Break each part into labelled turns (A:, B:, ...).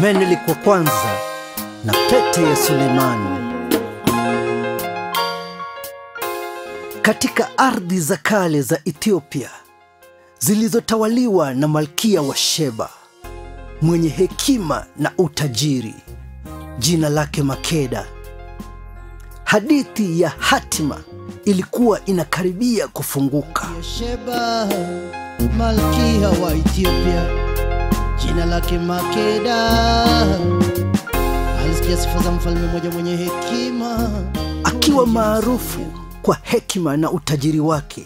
A: Menelik wa kwanza na pete ya Sulemani. Katika ardhi za kale za Ethiopia zilizotawaliwa na malkia wa Sheba mwenye hekima na utajiri, jina lake Makeda, hadithi ya hatima ilikuwa inakaribia kufunguka.
B: Sheba, malkia wa Ethiopia, jina lake Makeda, alisikia sifa za mfalme mmoja mwenye hekima.
A: Akiwa maarufu kwa hekima na utajiri wake,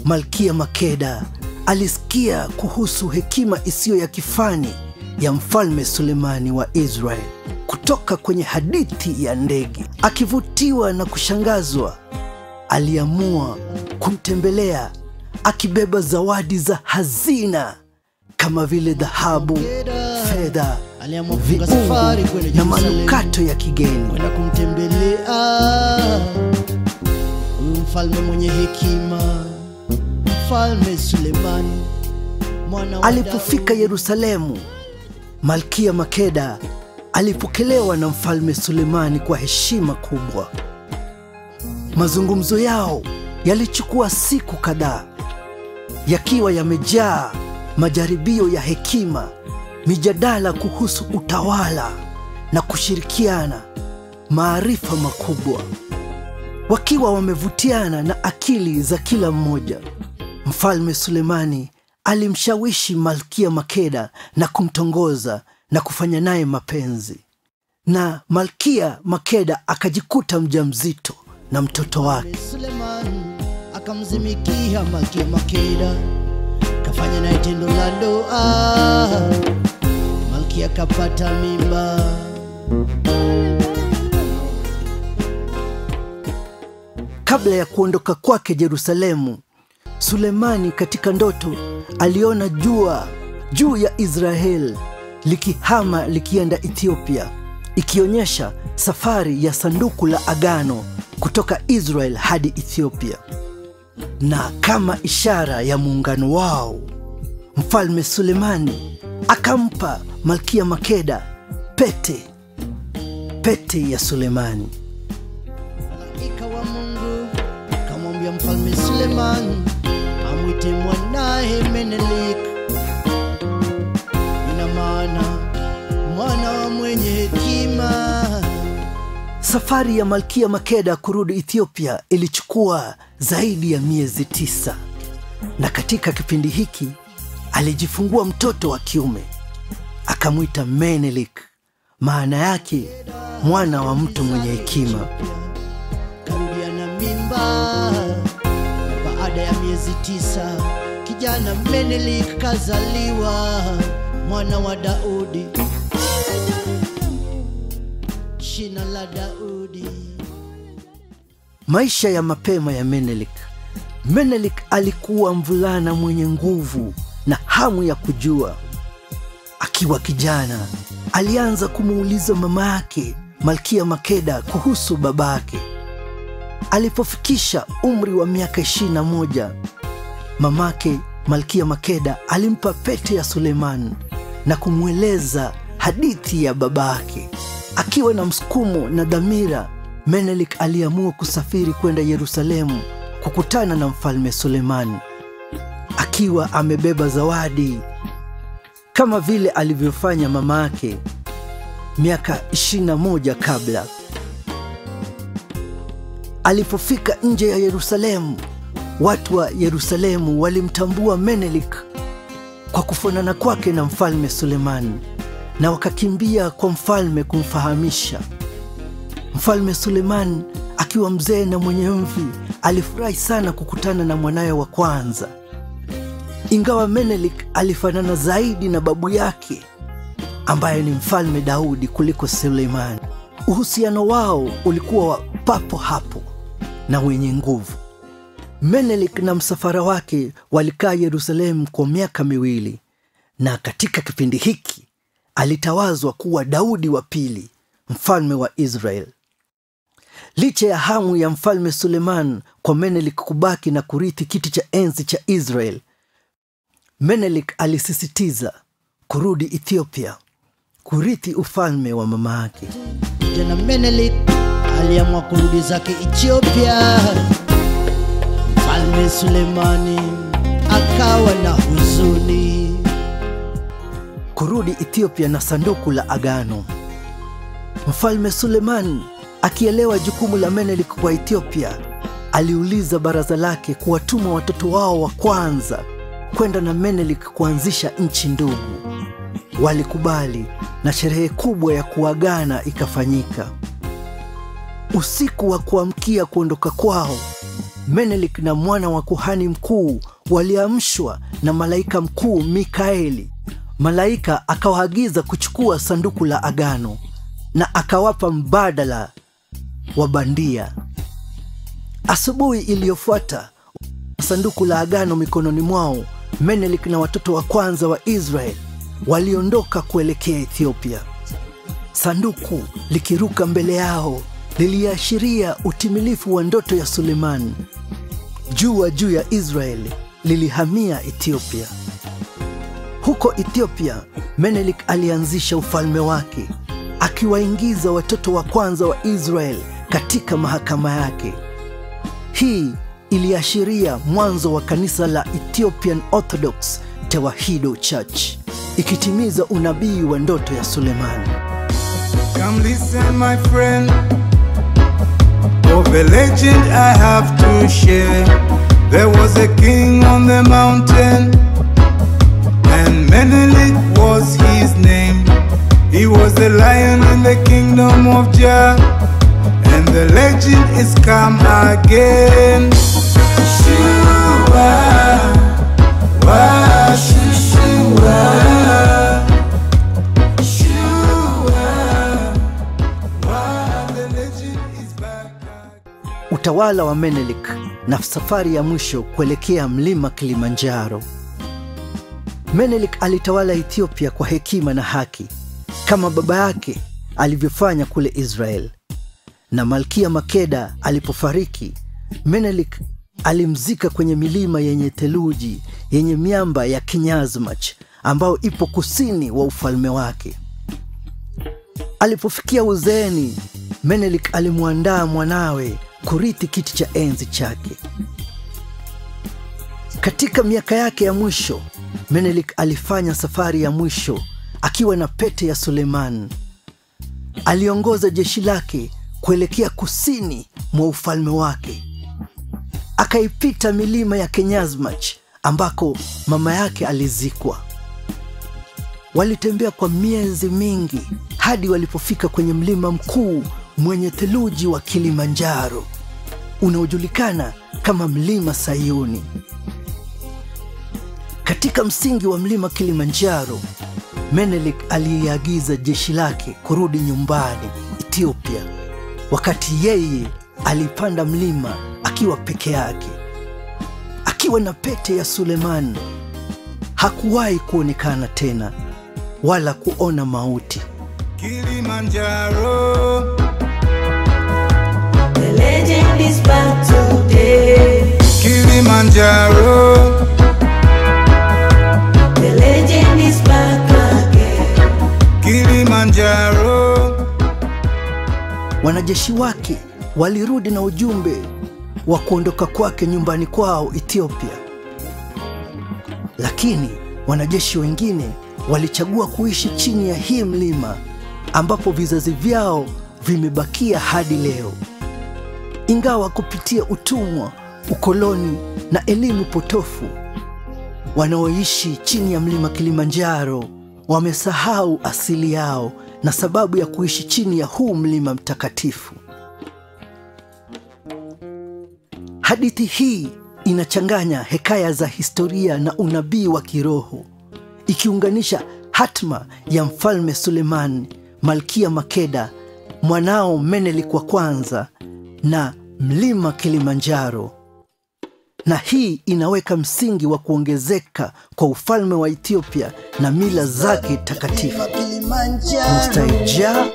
A: Malkia Makeda alisikia kuhusu hekima isiyo ya kifani ya mfalme Sulemani wa Israeli kutoka kwenye hadithi ya ndege. Akivutiwa na kushangazwa, aliamua kumtembelea akibeba zawadi za hazina kama vile dhahabu, fedha, viungo na manukato ya kigeni.
B: Kwenda kumtembelea mfalme mwenye hekima, mfalme Sulemani, mwana wa
A: Alipofika Yerusalemu, Malkia Makeda alipokelewa na mfalme Sulemani kwa heshima kubwa. Mazungumzo yao yalichukua siku kadhaa, yakiwa yamejaa majaribio ya hekima, mijadala kuhusu utawala na kushirikiana maarifa makubwa. Wakiwa wamevutiana na akili za kila mmoja, mfalme Sulemani alimshawishi Malkia Makeda na kumtongoza na kufanya naye mapenzi. Na Malkia Makeda akajikuta mjamzito na mtoto wake.
B: Sulemani akamzimikia Malkia Makeda, kafanya naye tendo la ndoa. Malkia akapata mimba.
A: Kabla ya kuondoka kwake Yerusalemu, Sulemani katika ndoto aliona jua juu ya Israeli likihama likienda Ethiopia, ikionyesha safari ya sanduku la agano kutoka Israel hadi Ethiopia. Na kama ishara ya muungano wao, mfalme Sulemani akampa Malkia Makeda pete ya Sulemani.
B: Malaika wa Mungu kamwambia mfalme Sulemani amwite mwanae Menelik, ina maana mwana wa mwenye hekima.
A: Safari ya Malkia Makeda kurudi Ethiopia ilichukua zaidi ya miezi 9, na katika kipindi hiki alijifungua mtoto wa kiume, akamwita Menelik, maana yake mwana wa mtu mwenye hekima.
B: Karudia na mimba. Baada ya miezi 9, kijana Menelik kazaliwa, mwana wa Daudi, jina la Daudi.
A: Maisha ya mapema ya Menelik. Menelik alikuwa mvulana mwenye nguvu na hamu ya kujua. Akiwa kijana, alianza kumuuliza mama yake Malkia Makeda kuhusu babake. Alipofikisha umri wa miaka 21, mamake Malkia Makeda alimpa pete ya Sulemani na kumweleza hadithi ya babake. Akiwa na msukumo na dhamira, Menelik aliamua kusafiri kwenda Yerusalemu kukutana na mfalme Sulemani, akiwa amebeba zawadi kama vile alivyofanya mama yake miaka 21 kabla. Alipofika nje ya Yerusalemu, watu wa Yerusalemu walimtambua Menelik kwa kufanana kwake na mfalme Sulemani, na wakakimbia kwa mfalme kumfahamisha. Mfalme Sulemani akiwa mzee na mwenye mvi alifurahi sana kukutana na mwanawe wa kwanza. Ingawa Menelik alifanana zaidi na babu yake ambaye ni mfalme Daudi kuliko Sulemani, uhusiano wao ulikuwa wa papo hapo na wenye nguvu. Menelik na msafara wake walikaa Yerusalemu kwa miaka 2, na katika kipindi hiki alitawazwa kuwa Daudi wa pili, mfalme wa Israeli. Licha ya hamu ya mfalme Sulemani kwa Menelik kubaki na kurithi kiti cha enzi cha Israeli, Menelik alisisitiza kurudi Ethiopia kurithi ufalme wa mama yake.
B: Tena Menelik aliamua kurudi zake Ethiopia. Mfalme Sulemani akawa na huzuni.
A: Kurudi Ethiopia na sanduku la agano. Mfalme Sulemani akielewa jukumu la Menelik kwa Ethiopia, aliuliza baraza lake kuwatuma watoto wao wa kwanza kwenda na Menelik kuanzisha nchi ndugu. Walikubali na sherehe kubwa ya kuagana ikafanyika. Usiku wa kuamkia kuondoka kwao, Menelik na mwana wa kuhani mkuu waliamshwa na malaika mkuu Mikaeli. Malaika akawaagiza kuchukua sanduku la agano na akawapa mbadala wa bandia. Asubuhi iliyofuata, sanduku la agano mikononi mwao, Menelik na watoto wa kwanza wa Israeli waliondoka kuelekea Ethiopia. Sanduku likiruka mbele yao liliashiria utimilifu wa ndoto ya Sulemani. Jua juu ya Israeli lilihamia Ethiopia. Huko Ethiopia, Menelik alianzisha ufalme wake, akiwaingiza watoto wa kwanza wa Israeli katika mahakama yake. Hii iliashiria mwanzo wa kanisa la Ethiopian Orthodox Tewahedo Church, ikitimiza unabii wa ndoto ya Sulemani.
C: Come listen my friend, of a legend I have to share. There was a king on the mountain, and Menelik was his name. He was the lion in the kingdom of Jah, and the legend is come again. Shua, wa Shua, Shua, wa the legend is back.
A: Utawala wa Menelik na safari ya mwisho kuelekea mlima Kilimanjaro. Menelik alitawala Ethiopia kwa hekima na haki, kama baba yake alivyofanya kule Israel. Na Malkia Makeda alipofariki, Menelik alimzika kwenye milima yenye theluji, yenye miamba ya Kinyazmach, ambao ipo kusini wa ufalme wake. Alipofikia uzeeni, Menelik alimuandaa mwanawe kurithi kiti cha enzi chake. Katika miaka yake ya mwisho, Menelik alifanya safari ya mwisho akiwa na pete ya Sulemani. Aliongoza jeshi lake kuelekea kusini mwa ufalme wake. Akaipita milima ya Kenyazmach ambako mama yake alizikwa. Walitembea kwa miezi mingi hadi walipofika kwenye mlima mkuu mwenye theluji wa Kilimanjaro, unaojulikana kama mlima Sayuni. Katika msingi wa mlima Kilimanjaro, Menelik aliagiza jeshi lake kurudi nyumbani Ethiopia, wakati yeye alipanda mlima akiwa peke yake. Akiwa na pete ya Sulemani, hakuwahi kuonekana tena wala kuona mauti.
C: Kilimanjaro,
D: the legend is back today.
C: Kilimanjaro,
D: the legend is back again.
C: Kilimanjaro.
A: Wanajeshi wake walirudi na ujumbe wa kuondoka kwake nyumbani kwao Ethiopia. Lakini wanajeshi wengine walichagua kuishi chini ya hii mlima, ambapo vizazi vyao vimebakia hadi leo. Ingawa kupitia utumwa, ukoloni na elimu potofu, wanaoishi chini ya mlima Kilimanjaro wamesahau asili yao na sababu ya kuishi chini ya huu mlima mtakatifu. Hadithi hii inachanganya hekaya za historia na unabii wa kiroho, ikiunganisha hatma ya mfalme Sulemani, Malkia Makeda, mwanao Menelik wa kwanza na mlima Kilimanjaro. Na hii inaweka msingi wa kuongezeka kwa ufalme wa Ethiopia na mila zake takatifu. Mustaija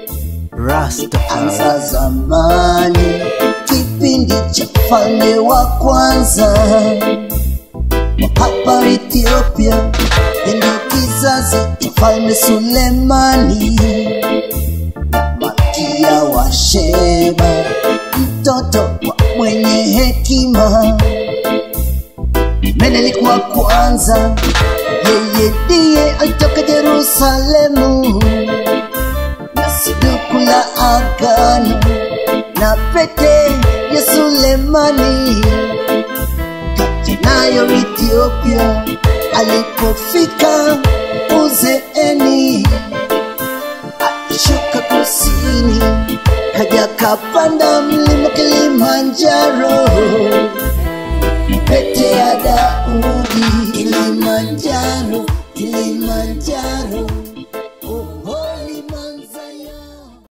A: Rastafari.
B: Anza zamani, kipindi cha mfalme wa kwanza hapa Ethiopia, ndio kizazi
E: Mfalme Sulemani, Malkia wa Sheba, mtoto wa mwenye hekima. Menelik wa kwanza, yeye ndiye alitoka Yerusalemu na sanduku la agano na pete ya Sulemani. Kaja nayo Ethiopia alipofika uzeeni, alishuka kusini, kaja kapanda mlima Kilimanjaro. Pete ya Daudi, Kilimanjaro, Kilimanjaro.